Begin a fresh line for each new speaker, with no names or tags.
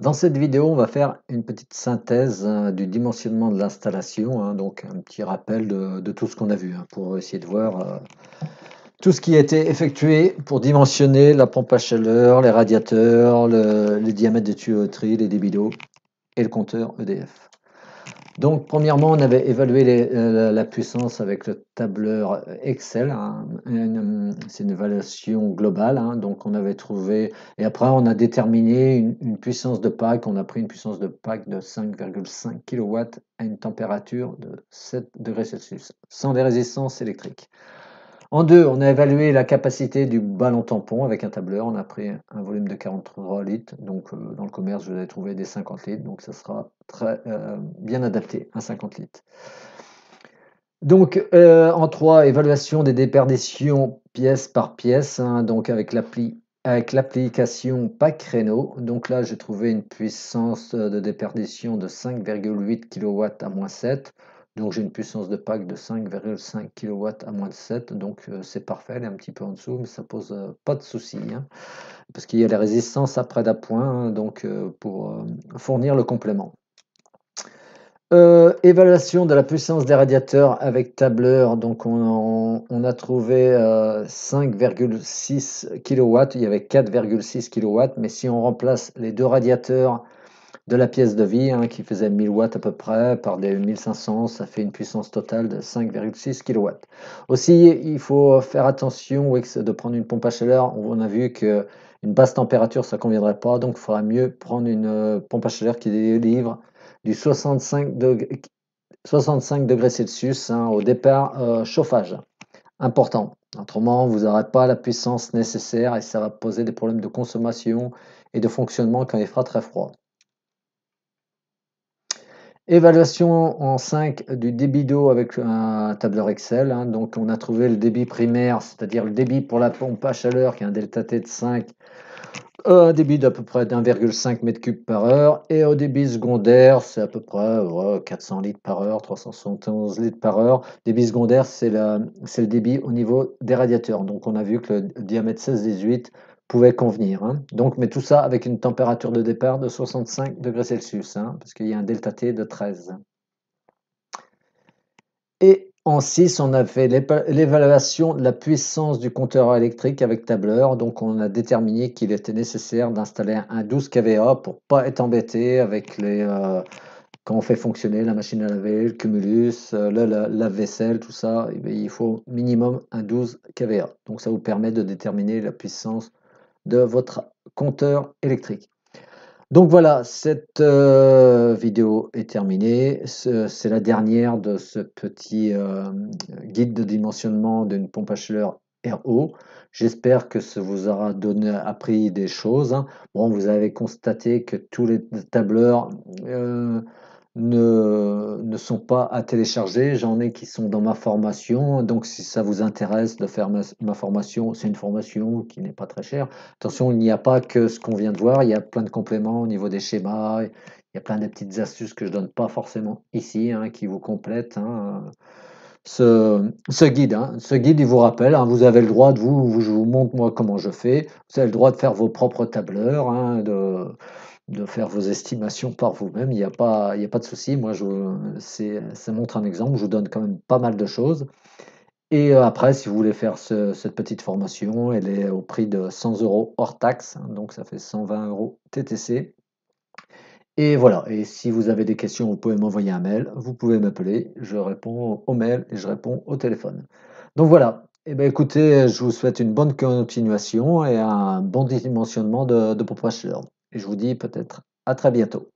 Dans cette vidéo, on va faire une petite synthèse du dimensionnement de l'installation, donc un petit rappel de tout ce qu'on a vu, pour essayer de voir tout ce qui a été effectué pour dimensionner la pompe à chaleur, les radiateurs, les diamètres de tuyauterie, les débits d'eau et le compteur EDF. Donc, premièrement, on avait évalué la puissance avec le tableur Excel. C'est une évaluation globale. Donc, on avait trouvé. Et après, on a déterminé une puissance de pack. On a pris une puissance de pack de 5,5 kW à une température de 7 degrés Celsius, sans les résistances électriques. En deux, on a évalué la capacité du ballon tampon avec un tableur. On a pris un volume de 43 litres. Donc, dans le commerce, vous allez trouver des 50 litres. Donc, ça sera très bien adapté, un 50 litres. Donc, en 3, évaluation des déperditions pièce par pièce. Donc, avec l'application Pack Créneau. Donc là, j'ai trouvé une puissance de déperdition de 5,8 kW à -7. Donc j'ai une puissance de pack de 5,5 kW à -7. Donc c'est parfait, elle est un petit peu en dessous, mais ça pose pas de souci. Parce qu'il y a les résistances après d'appoint, donc pour fournir le complément. Évaluation de la puissance des radiateurs avec tableur, donc on a trouvé 5,6 kW, il y avait 4,6 kW, mais si on remplace les deux radiateurs de la pièce de vie, qui faisait 1000 watts à peu près, par des 1500, ça fait une puissance totale de 5,6 kW. Aussi, il faut faire attention de prendre une pompe à chaleur. On a vu que une basse température, ça ne conviendrait pas, donc il faudra mieux prendre une pompe à chaleur qui délivre du 65 degrés Celsius au départ chauffage. Important. Autrement, vous n'aurez pas la puissance nécessaire et ça va poser des problèmes de consommation et de fonctionnement quand il fera très froid. Évaluation en 5 du débit d'eau avec un tableur Excel. Donc on a trouvé le débit primaire, c'est-à-dire le débit pour la pompe à chaleur qui a un delta T de 5, un débit d'à peu près d'1,5 m3 par heure. Et au débit secondaire, c'est à peu près 400 litres par heure, 371 litres par heure. Débit secondaire, c'est le débit au niveau des radiateurs. Donc on a vu que le diamètre 16-18 pouvait convenir. Donc, mais tout ça avec une température de départ de 65 degrés Celsius, parce qu'il y a un delta T de 13. Et en 6, on a fait l'évaluation de la puissance du compteur électrique avec tableur. Donc, on a déterminé qu'il était nécessaire d'installer un 12 kVA pour ne pas être embêté avec quand on fait fonctionner la machine à laver, le cumulus, le lave-vaisselle, tout ça. Il faut minimum un 12 kVA. Donc, ça vous permet de déterminer la puissance de votre compteur électrique. Donc voilà, cette vidéo est terminée. C'est la dernière de ce petit guide de dimensionnement d'une pompe à chaleur RO. J'espère que ça vous aura appris des choses. Bon, vous avez constaté que tous les tableurs ne sont pas à télécharger. J'en ai qui sont dans ma formation. Donc, si ça vous intéresse de faire ma formation, c'est une formation qui n'est pas très chère. Attention, il n'y a pas que ce qu'on vient de voir. Il y a plein de compléments au niveau des schémas. Il y a plein de petites astuces que je ne donne pas forcément ici, qui vous complètent ce guide. Ce guide, il vous rappelle, vous avez le droit je vous montre moi comment je fais. Vous avez le droit de faire vos propres tableurs, de faire vos estimations par vous-même, il n'y a pas de souci. Moi, ça montre un exemple, je vous donne quand même pas mal de choses. Et après, si vous voulez faire cette petite formation, elle est au prix de 100 € hors taxe, donc ça fait 120 € TTC. Et voilà, et si vous avez des questions, vous pouvez m'envoyer un mail, vous pouvez m'appeler, je réponds au mail et je réponds au téléphone. Donc voilà, et bien écoutez, je vous souhaite une bonne continuation et un bon dimensionnement de pompe à chaleur. Et je vous dis peut-être à très bientôt.